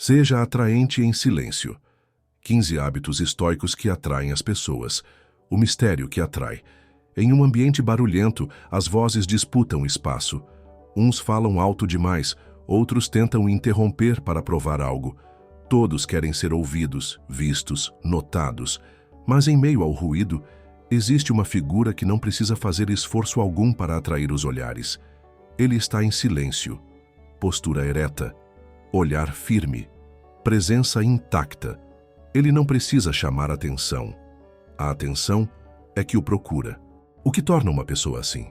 Seja atraente em silêncio. 15 hábitos estoicos que atraem as pessoas. O mistério que atrai. Em um ambiente barulhento, as vozes disputam espaço. Uns falam alto demais, outros tentam interromper para provar algo. Todos querem ser ouvidos, vistos, notados. Mas em meio ao ruído, existe uma figura que não precisa fazer esforço algum para atrair os olhares. Ele está em silêncio. Postura ereta. Olhar firme. Presença intacta. Ele não precisa chamar atenção. A atenção é que o procura. O que torna uma pessoa assim?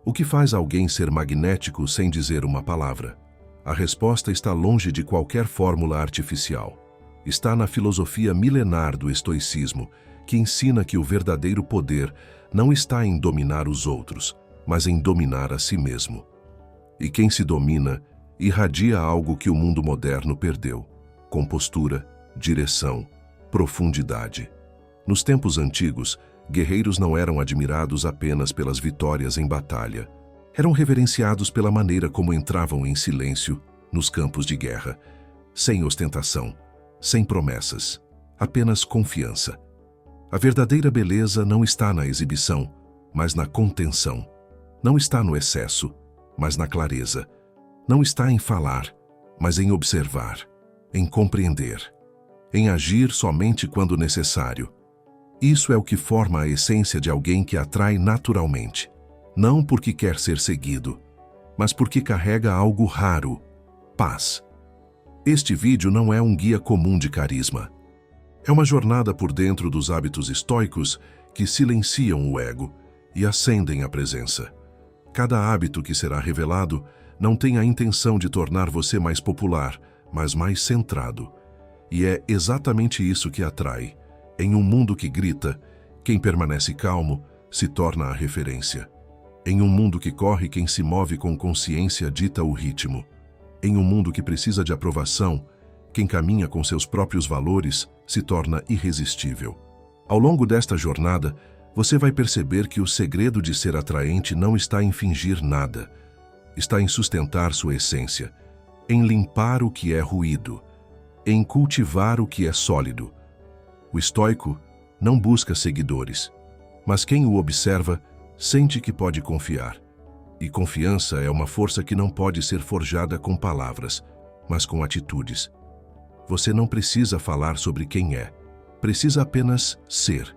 O que faz alguém ser magnético sem dizer uma palavra? A resposta está longe de qualquer fórmula artificial. Está na filosofia milenar do estoicismo, que ensina que o verdadeiro poder não está em dominar os outros, mas em dominar a si mesmo. E quem se domina, irradia algo que o mundo moderno perdeu: compostura, direção, profundidade. Nos tempos antigos, guerreiros não eram admirados apenas pelas vitórias em batalha. Eram reverenciados pela maneira como entravam em silêncio nos campos de guerra, sem ostentação, sem promessas, apenas confiança. A verdadeira beleza não está na exibição, mas na contenção. Não está no excesso, mas na clareza. Não está em falar, mas em observar, em compreender, em agir somente quando necessário. Isso é o que forma a essência de alguém que atrai naturalmente. Não porque quer ser seguido, mas porque carrega algo raro: paz. Este vídeo não é um guia comum de carisma. É uma jornada por dentro dos hábitos estoicos que silenciam o ego e acendem a presença. Cada hábito que será revelado não tem a intenção de tornar você mais popular, mas mais centrado. E é exatamente isso que atrai. Em um mundo que grita, quem permanece calmo se torna a referência. Em um mundo que corre, quem se move com consciência dita o ritmo. Em um mundo que precisa de aprovação, quem caminha com seus próprios valores se torna irresistível. Ao longo desta jornada, você vai perceber que o segredo de ser atraente não está em fingir nada. Está em sustentar sua essência, em limpar o que é ruído, em cultivar o que é sólido. O estoico não busca seguidores, mas quem o observa sente que pode confiar. E confiança é uma força que não pode ser forjada com palavras, mas com atitudes. Você não precisa falar sobre quem é, precisa apenas ser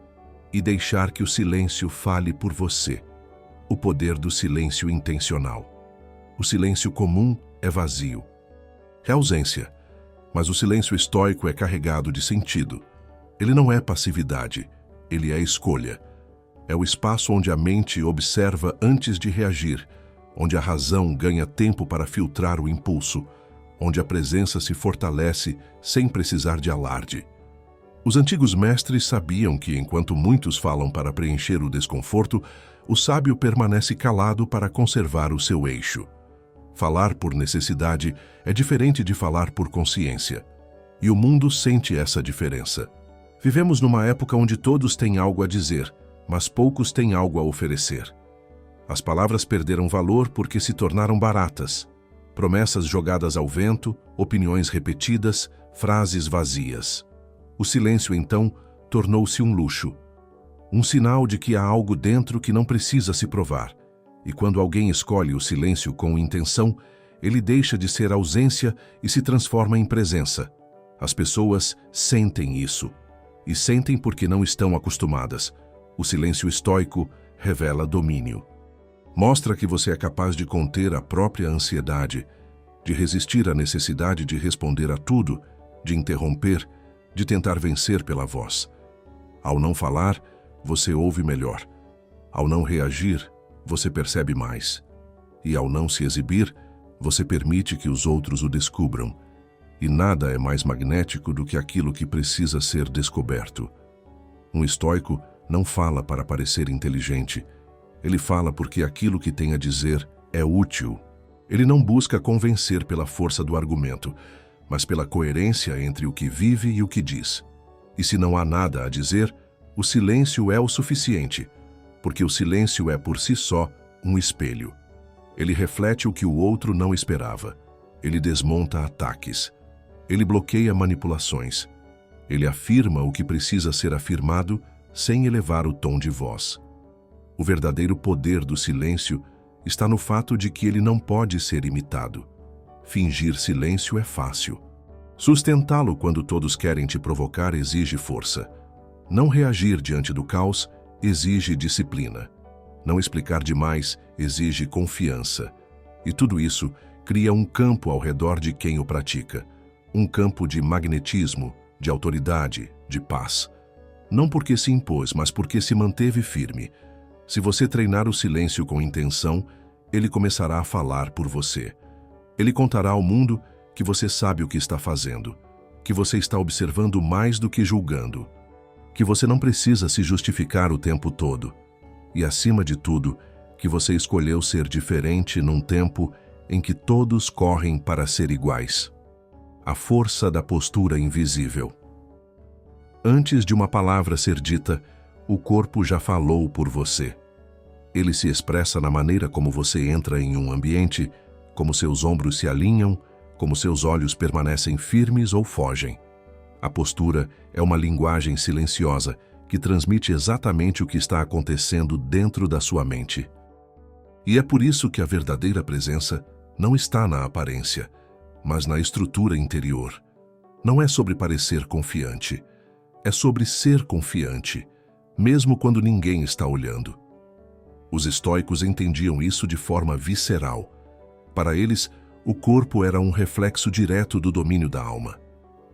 e deixar que o silêncio fale por você. O poder do silêncio intencional. O silêncio comum é vazio. É ausência, mas o silêncio estoico é carregado de sentido. Ele não é passividade, ele é escolha. É o espaço onde a mente observa antes de reagir, onde a razão ganha tempo para filtrar o impulso, onde a presença se fortalece sem precisar de alarde. Os antigos mestres sabiam que, enquanto muitos falam para preencher o desconforto, o sábio permanece calado para conservar o seu eixo. Falar por necessidade é diferente de falar por consciência. E o mundo sente essa diferença. Vivemos numa época onde todos têm algo a dizer, mas poucos têm algo a oferecer. As palavras perderam valor porque se tornaram baratas. Promessas jogadas ao vento, opiniões repetidas, frases vazias. O silêncio, então, tornou-se um luxo. Um sinal de que há algo dentro que não precisa se provar. E quando alguém escolhe o silêncio com intenção, ele deixa de ser ausência e se transforma em presença. As pessoas sentem isso. E sentem porque não estão acostumadas. O silêncio estoico revela domínio. Mostra que você é capaz de conter a própria ansiedade, de resistir à necessidade de responder a tudo, de interromper, de tentar vencer pela voz. Ao não falar, você ouve melhor. Ao não reagir, você percebe mais. E ao não se exibir, você permite que os outros o descubram. E nada é mais magnético do que aquilo que precisa ser descoberto. Um estoico não fala para parecer inteligente. Ele fala porque aquilo que tem a dizer é útil. Ele não busca convencer pela força do argumento, mas pela coerência entre o que vive e o que diz. E se não há nada a dizer, o silêncio é o suficiente, porque o silêncio é por si só um espelho. Ele reflete o que o outro não esperava. Ele desmonta ataques. Ele bloqueia manipulações. Ele afirma o que precisa ser afirmado sem elevar o tom de voz. O verdadeiro poder do silêncio está no fato de que ele não pode ser imitado. Fingir silêncio é fácil. Sustentá-lo quando todos querem te provocar exige força. Não reagir diante do caos exige disciplina. Não explicar demais exige confiança. E tudo isso cria um campo ao redor de quem o pratica. Um campo de magnetismo, de autoridade, de paz. Não porque se impôs, mas porque se manteve firme. Se você treinar o silêncio com intenção, ele começará a falar por você. Ele contará ao mundo que você sabe o que está fazendo, que você está observando mais do que julgando, que você não precisa se justificar o tempo todo. E, acima de tudo, que você escolheu ser diferente num tempo em que todos correm para ser iguais. A força da postura invisível. Antes de uma palavra ser dita, o corpo já falou por você. Ele se expressa na maneira como você entra em um ambiente, como seus ombros se alinham, como seus olhos permanecem firmes ou fogem. A postura é uma linguagem silenciosa que transmite exatamente o que está acontecendo dentro da sua mente. E é por isso que a verdadeira presença não está na aparência, mas na estrutura interior. Não é sobre parecer confiante, é sobre ser confiante, mesmo quando ninguém está olhando. Os estoicos entendiam isso de forma visceral. Para eles, o corpo era um reflexo direto do domínio da alma.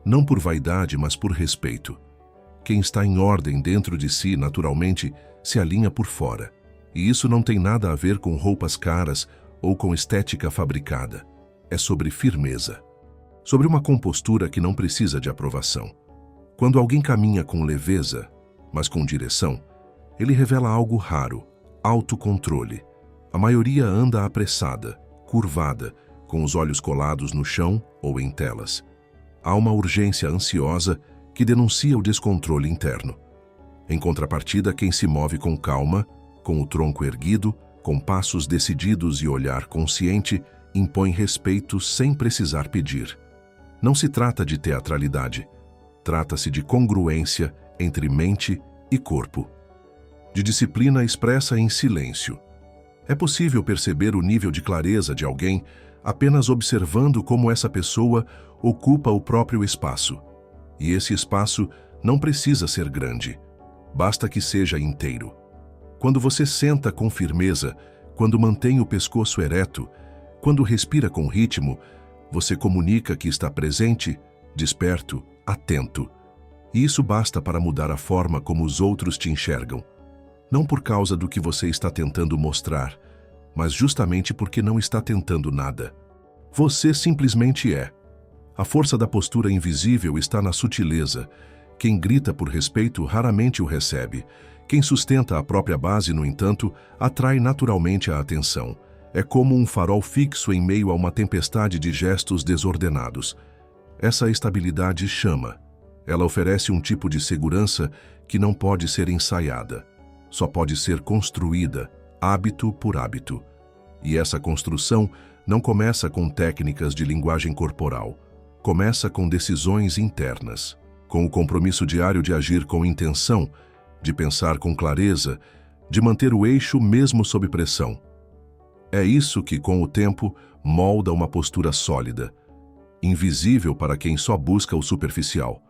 Não por vaidade, mas por respeito. Quem está em ordem dentro de si, naturalmente, se alinha por fora. E isso não tem nada a ver com roupas caras ou com estética fabricada. É sobre firmeza. Sobre uma compostura que não precisa de aprovação. Quando alguém caminha com leveza, mas com direção, ele revela algo raro, autocontrole. A maioria anda apressada, curvada, com os olhos colados no chão ou em telas. Há uma urgência ansiosa que denuncia o descontrole interno. Em contrapartida, quem se move com calma, com o tronco erguido, com passos decididos e olhar consciente, impõe respeito sem precisar pedir. Não se trata de teatralidade. Trata-se de congruência entre mente e corpo. De disciplina expressa em silêncio. É possível perceber o nível de clareza de alguém apenas observando como essa pessoa ocupa o próprio espaço. E esse espaço não precisa ser grande, basta que seja inteiro. Quando você senta com firmeza, quando mantém o pescoço ereto, quando respira com ritmo, você comunica que está presente, desperto, atento. E isso basta para mudar a forma como os outros te enxergam. Não por causa do que você está tentando mostrar, mas justamente porque não está tentando nada. Você simplesmente é. A força da postura invisível está na sutileza. Quem grita por respeito raramente o recebe. Quem sustenta a própria base, no entanto, atrai naturalmente a atenção. É como um farol fixo em meio a uma tempestade de gestos desordenados. Essa estabilidade chama. Ela oferece um tipo de segurança que não pode ser ensaiada. Só pode ser construída, hábito por hábito. E essa construção não começa com técnicas de linguagem corporal. Começa com decisões internas, com o compromisso diário de agir com intenção, de pensar com clareza, de manter o eixo mesmo sob pressão. É isso que, com o tempo, molda uma postura sólida, invisível para quem só busca o superficial,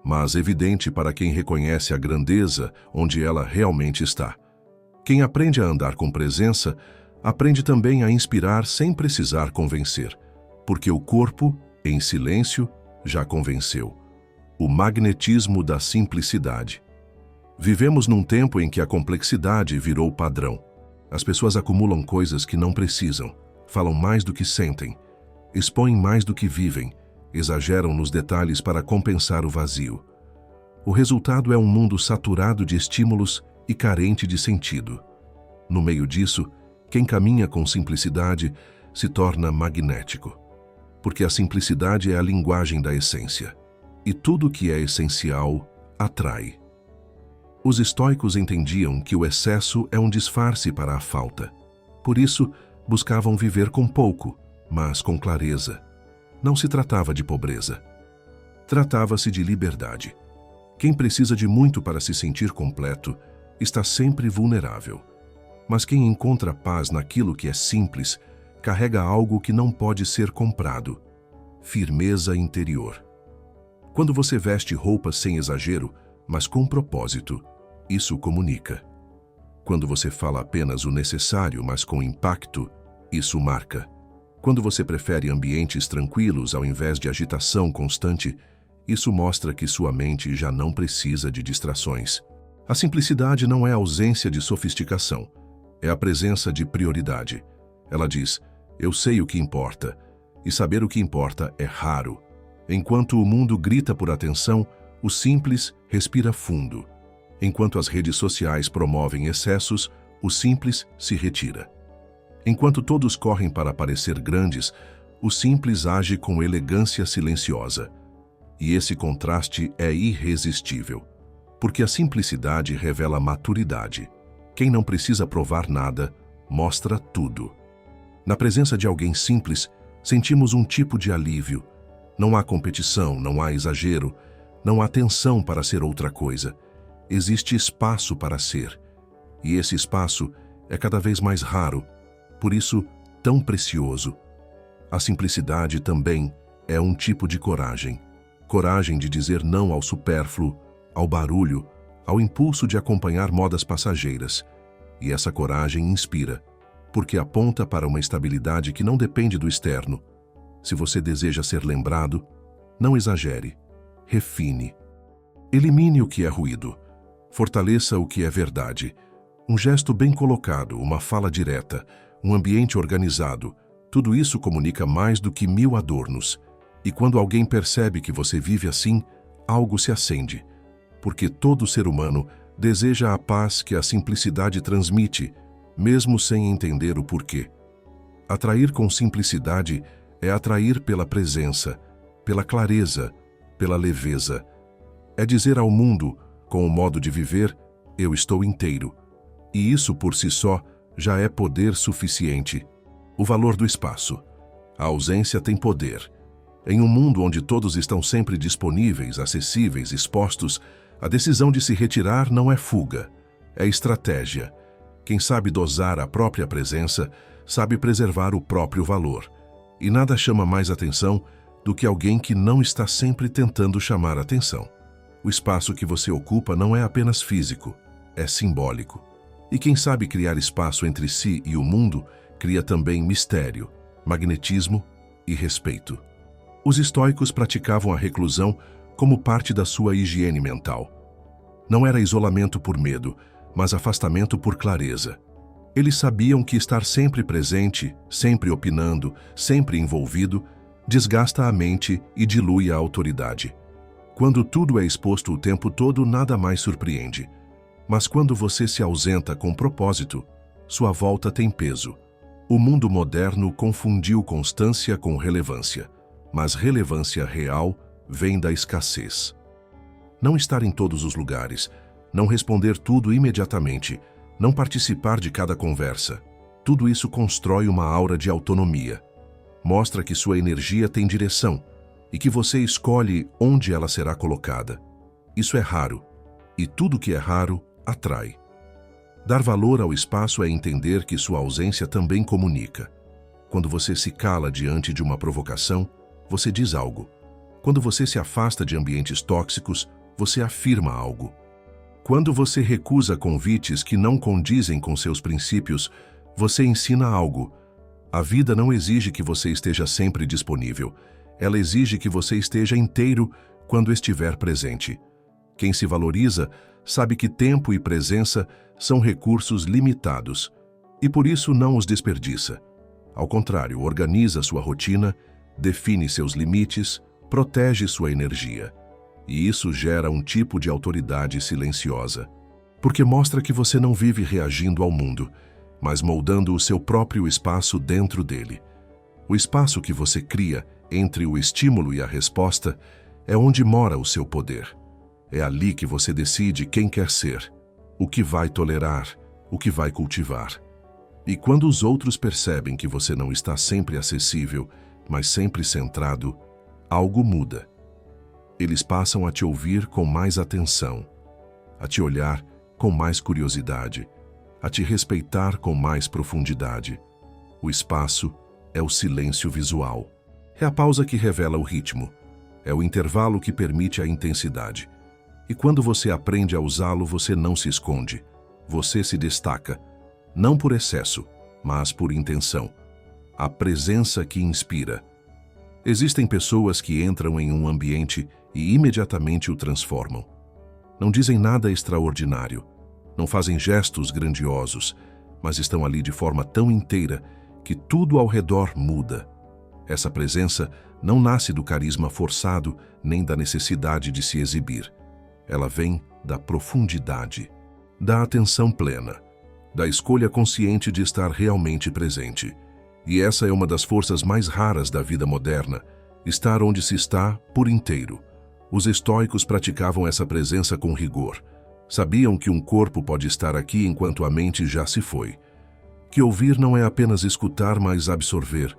mas evidente para quem reconhece a grandeza onde ela realmente está. Quem aprende a andar com presença, aprende também a inspirar sem precisar convencer, porque o corpo, em silêncio, já convenceu. O magnetismo da simplicidade. Vivemos num tempo em que a complexidade virou padrão. As pessoas acumulam coisas que não precisam, falam mais do que sentem, expõem mais do que vivem, exageram nos detalhes para compensar o vazio. O resultado é um mundo saturado de estímulos e carente de sentido. No meio disso, quem caminha com simplicidade se torna magnético, porque a simplicidade é a linguagem da essência, e tudo que é essencial atrai. Os estoicos entendiam que o excesso é um disfarce para a falta. Por isso, buscavam viver com pouco, mas com clareza. Não se tratava de pobreza. Tratava-se de liberdade. Quem precisa de muito para se sentir completo está sempre vulnerável. Mas quem encontra paz naquilo que é simples, carrega algo que não pode ser comprado: firmeza interior. Quando você veste roupas sem exagero, mas com propósito, isso comunica. Quando você fala apenas o necessário, mas com impacto, isso marca. Quando você prefere ambientes tranquilos ao invés de agitação constante, isso mostra que sua mente já não precisa de distrações. A simplicidade não é a ausência de sofisticação, é a presença de prioridade. Ela diz: eu sei o que importa, e saber o que importa é raro. Enquanto o mundo grita por atenção, o simples respira fundo. Enquanto as redes sociais promovem excessos, o simples se retira. Enquanto todos correm para parecer grandes, o simples age com elegância silenciosa. E esse contraste é irresistível, porque a simplicidade revela maturidade. Quem não precisa provar nada, mostra tudo. Na presença de alguém simples, sentimos um tipo de alívio. Não há competição, não há exagero, não há tensão para ser outra coisa. Existe espaço para ser. E esse espaço é cada vez mais raro, por isso tão precioso. A simplicidade também é um tipo de coragem. Coragem de dizer não ao supérfluo, ao barulho, ao impulso de acompanhar modas passageiras. E essa coragem inspira, porque aponta para uma estabilidade que não depende do externo. Se você deseja ser lembrado, não exagere, refine. Elimine o que é ruído, fortaleça o que é verdade. Um gesto bem colocado, uma fala direta, um ambiente organizado, tudo isso comunica mais do que 1000 adornos. E quando alguém percebe que você vive assim, algo se acende, porque todo ser humano deseja a paz que a simplicidade transmite, mesmo sem entender o porquê. Atrair com simplicidade é atrair pela presença, pela clareza, pela leveza. É dizer ao mundo, com o modo de viver, eu estou inteiro. E isso por si só já é poder suficiente. O valor do espaço. A ausência tem poder. Em um mundo onde todos estão sempre disponíveis, acessíveis, expostos, a decisão de se retirar não é fuga, é estratégia. Quem sabe dosar a própria presença, sabe preservar o próprio valor. E nada chama mais atenção do que alguém que não está sempre tentando chamar atenção. O espaço que você ocupa não é apenas físico, é simbólico. E quem sabe criar espaço entre si e o mundo, cria também mistério, magnetismo e respeito. Os estoicos praticavam a reclusão como parte da sua higiene mental. Não era isolamento por medo, mas afastamento por clareza. Eles sabiam que estar sempre presente, sempre opinando, sempre envolvido, desgasta a mente e dilui a autoridade. Quando tudo é exposto o tempo todo, nada mais surpreende. Mas quando você se ausenta com propósito, sua volta tem peso. O mundo moderno confundiu constância com relevância, mas relevância real vem da escassez. Não estar em todos os lugares, não responder tudo imediatamente, não participar de cada conversa, tudo isso constrói uma aura de autonomia. Mostra que sua energia tem direção e que você escolhe onde ela será colocada. Isso é raro, e tudo que é raro atrai. Dar valor ao espaço é entender que sua ausência também comunica. Quando você se cala diante de uma provocação, você diz algo. Quando você se afasta de ambientes tóxicos, você afirma algo. Quando você recusa convites que não condizem com seus princípios, você ensina algo. A vida não exige que você esteja sempre disponível. Ela exige que você esteja inteiro quando estiver presente. Quem se valoriza sabe que tempo e presença são recursos limitados e por isso não os desperdiça. Ao contrário, organiza sua rotina, define seus limites, protege sua energia. E isso gera um tipo de autoridade silenciosa, porque mostra que você não vive reagindo ao mundo, mas moldando o seu próprio espaço dentro dele. O espaço que você cria entre o estímulo e a resposta é onde mora o seu poder. É ali que você decide quem quer ser, o que vai tolerar, o que vai cultivar. E quando os outros percebem que você não está sempre acessível, mas sempre centrado, algo muda. Eles passam a te ouvir com mais atenção, a te olhar com mais curiosidade, a te respeitar com mais profundidade. O espaço é o silêncio visual. É a pausa que revela o ritmo. É o intervalo que permite a intensidade. E quando você aprende a usá-lo, você não se esconde. Você se destaca, não por excesso, mas por intenção. A presença que inspira. Existem pessoas que entram em um ambiente e imediatamente o transformam. Não dizem nada extraordinário, não fazem gestos grandiosos, mas estão ali de forma tão inteira que tudo ao redor muda. Essa presença não nasce do carisma forçado nem da necessidade de se exibir. Ela vem da profundidade, da atenção plena, da escolha consciente de estar realmente presente. E essa é uma das forças mais raras da vida moderna, estar onde se está por inteiro. Os estoicos praticavam essa presença com rigor. Sabiam que um corpo pode estar aqui enquanto a mente já se foi. Que ouvir não é apenas escutar, mas absorver.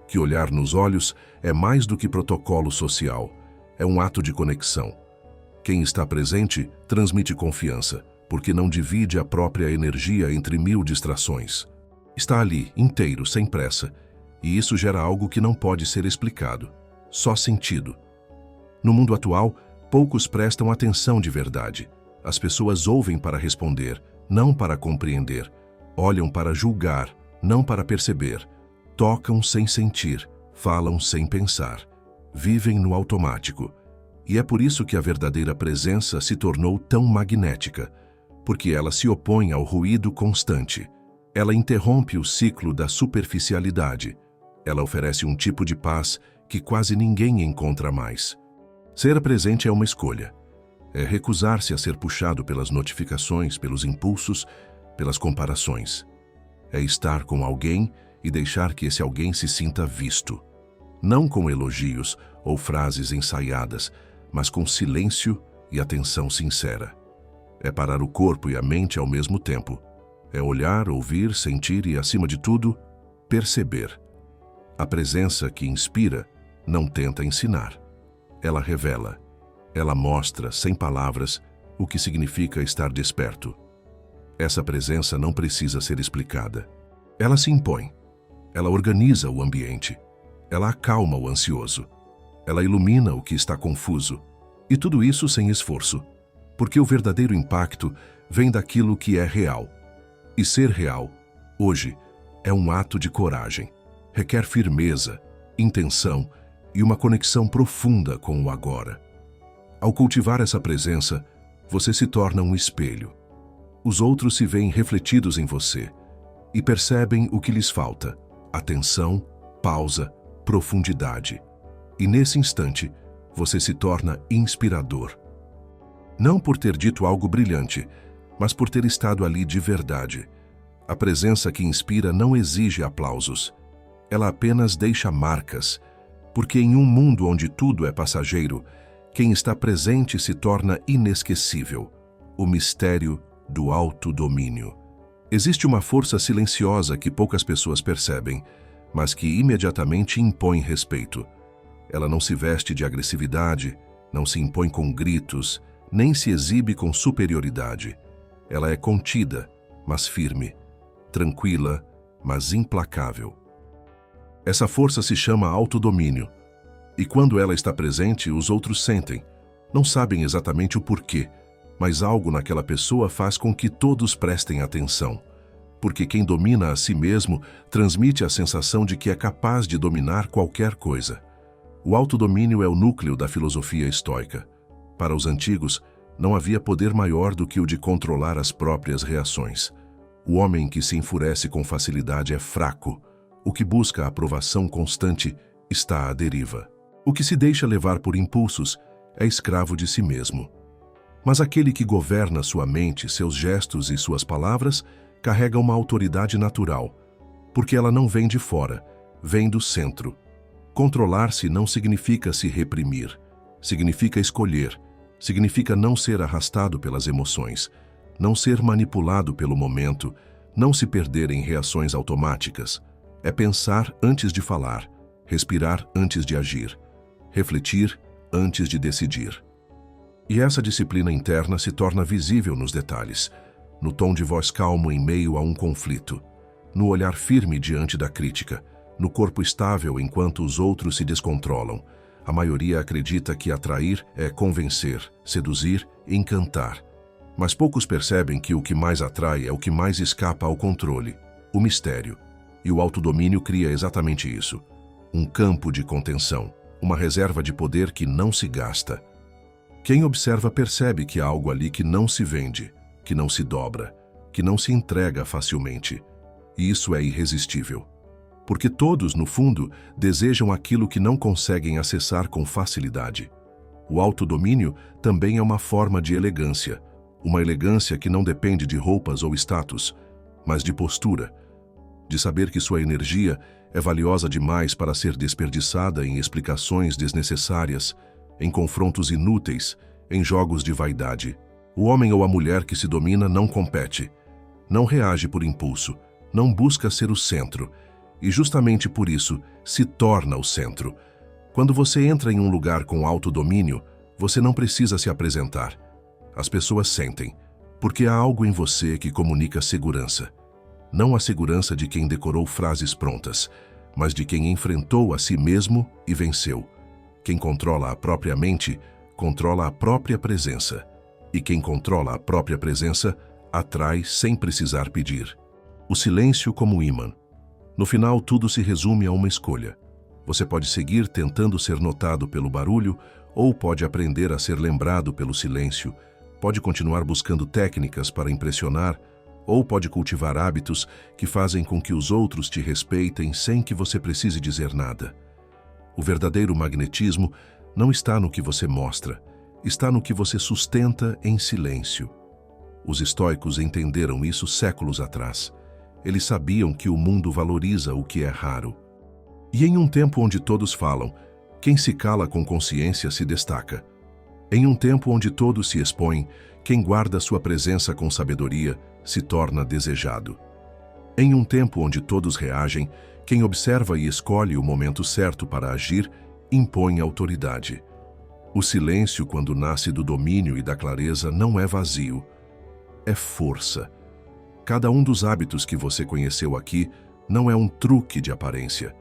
Que olhar nos olhos é mais do que protocolo social. É um ato de conexão. Quem está presente transmite confiança, porque não divide a própria energia entre 1000 distrações. Está ali, inteiro, sem pressa, e isso gera algo que não pode ser explicado, só sentido. No mundo atual, poucos prestam atenção de verdade. As pessoas ouvem para responder, não para compreender. Olham para julgar, não para perceber. Tocam sem sentir, falam sem pensar. Vivem no automático. E é por isso que a verdadeira presença se tornou tão magnética, porque ela se opõe ao ruído constante. Ela interrompe o ciclo da superficialidade. Ela oferece um tipo de paz que quase ninguém encontra mais. Ser presente é uma escolha. É recusar-se a ser puxado pelas notificações, pelos impulsos, pelas comparações. É estar com alguém e deixar que esse alguém se sinta visto. Não com elogios ou frases ensaiadas, mas com silêncio e atenção sincera. É parar o corpo e a mente ao mesmo tempo. É olhar, ouvir, sentir e, acima de tudo, perceber. A presença que inspira não tenta ensinar. Ela revela. Ela mostra, sem palavras, o que significa estar desperto. Essa presença não precisa ser explicada. Ela se impõe. Ela organiza o ambiente. Ela acalma o ansioso. Ela ilumina o que está confuso. E tudo isso sem esforço. Porque o verdadeiro impacto vem daquilo que é real. E ser real, hoje, é um ato de coragem. Requer firmeza, intenção e uma conexão profunda com o agora. Ao cultivar essa presença, você se torna um espelho. Os outros se veem refletidos em você e percebem o que lhes falta: atenção, pausa, profundidade. E nesse instante, você se torna inspirador. Não por ter dito algo brilhante, mas por ter estado ali de verdade. A presença que inspira não exige aplausos. Ela apenas deixa marcas, porque em um mundo onde tudo é passageiro, quem está presente se torna inesquecível. O mistério do autodomínio. Existe uma força silenciosa que poucas pessoas percebem, mas que imediatamente impõe respeito. Ela não se veste de agressividade, não se impõe com gritos, nem se exibe com superioridade. Ela é contida, mas firme, tranquila, mas implacável. Essa força se chama autodomínio, e quando ela está presente, os outros sentem. Não sabem exatamente o porquê, mas algo naquela pessoa faz com que todos prestem atenção. Porque quem domina a si mesmo transmite a sensação de que é capaz de dominar qualquer coisa. O autodomínio é o núcleo da filosofia estoica. Para os antigos, não havia poder maior do que o de controlar as próprias reações. O homem que se enfurece com facilidade é fraco. O que busca a aprovação constante está à deriva. O que se deixa levar por impulsos é escravo de si mesmo. Mas aquele que governa sua mente, seus gestos e suas palavras carrega uma autoridade natural, porque ela não vem de fora, vem do centro. Controlar-se não significa se reprimir, significa escolher, significa não ser arrastado pelas emoções, não ser manipulado pelo momento, não se perder em reações automáticas. É pensar antes de falar, respirar antes de agir, refletir antes de decidir. E essa disciplina interna se torna visível nos detalhes, no tom de voz calmo em meio a um conflito, no olhar firme diante da crítica, no corpo estável enquanto os outros se descontrolam. A maioria acredita que atrair é convencer, seduzir, encantar. Mas poucos percebem que o que mais atrai é o que mais escapa ao controle, o mistério. E o autodomínio cria exatamente isso. Um campo de contenção, uma reserva de poder que não se gasta. Quem observa percebe que há algo ali que não se vende, que não se dobra, que não se entrega facilmente. E isso é irresistível. Porque todos, no fundo, desejam aquilo que não conseguem acessar com facilidade. O autodomínio também é uma forma de elegância, uma elegância que não depende de roupas ou status, mas de postura, de saber que sua energia é valiosa demais para ser desperdiçada em explicações desnecessárias, em confrontos inúteis, em jogos de vaidade. O homem ou a mulher que se domina não compete, não reage por impulso, não busca ser o centro, e justamente por isso se torna o centro. Quando você entra em um lugar com autodomínio, você não precisa se apresentar. As pessoas sentem, porque há algo em você que comunica segurança. Não a segurança de quem decorou frases prontas, mas de quem enfrentou a si mesmo e venceu. Quem controla a própria mente, controla a própria presença. E quem controla a própria presença, atrai sem precisar pedir. O silêncio como ímã. No final, tudo se resume a uma escolha. Você pode seguir tentando ser notado pelo barulho, ou pode aprender a ser lembrado pelo silêncio. Pode continuar buscando técnicas para impressionar, ou pode cultivar hábitos que fazem com que os outros te respeitem sem que você precise dizer nada. O verdadeiro magnetismo não está no que você mostra, está no que você sustenta em silêncio. Os estoicos entenderam isso séculos atrás. Eles sabiam que o mundo valoriza o que é raro. E em um tempo onde todos falam, quem se cala com consciência se destaca. Em um tempo onde todos se expõem, quem guarda sua presença com sabedoria se torna desejado. Em um tempo onde todos reagem, quem observa e escolhe o momento certo para agir, impõe autoridade. O silêncio, quando nasce do domínio e da clareza, não é vazio, é força. Cada um dos hábitos que você conheceu aqui não é um truque de aparência,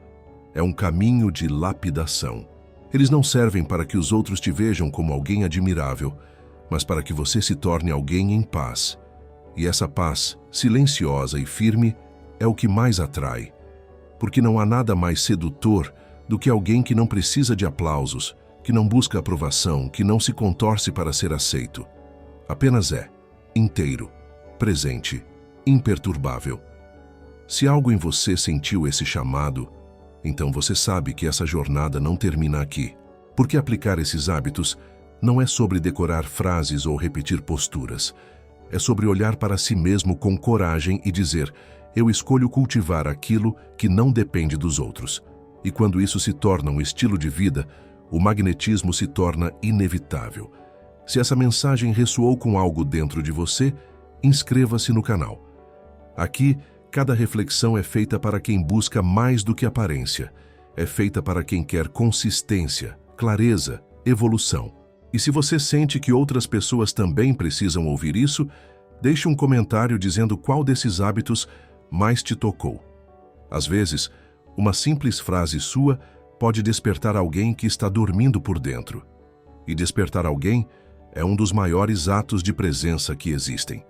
é um caminho de lapidação. Eles não servem para que os outros te vejam como alguém admirável, mas para que você se torne alguém em paz. E essa paz, silenciosa e firme, é o que mais atrai. Porque não há nada mais sedutor do que alguém que não precisa de aplausos, que não busca aprovação, que não se contorce para ser aceito. Apenas é, inteiro, presente, imperturbável. Se algo em você sentiu esse chamado, então você sabe que essa jornada não termina aqui. Porque aplicar esses hábitos não é sobre decorar frases ou repetir posturas. É sobre olhar para si mesmo com coragem e dizer: eu escolho cultivar aquilo que não depende dos outros. E quando isso se torna um estilo de vida, o magnetismo se torna inevitável. Se essa mensagem ressoou com algo dentro de você, inscreva-se no canal. Aqui, cada reflexão é feita para quem busca mais do que aparência. É feita para quem quer consistência, clareza, evolução. E se você sente que outras pessoas também precisam ouvir isso, deixe um comentário dizendo qual desses hábitos mais te tocou. Às vezes, uma simples frase sua pode despertar alguém que está dormindo por dentro. E despertar alguém é um dos maiores atos de presença que existem.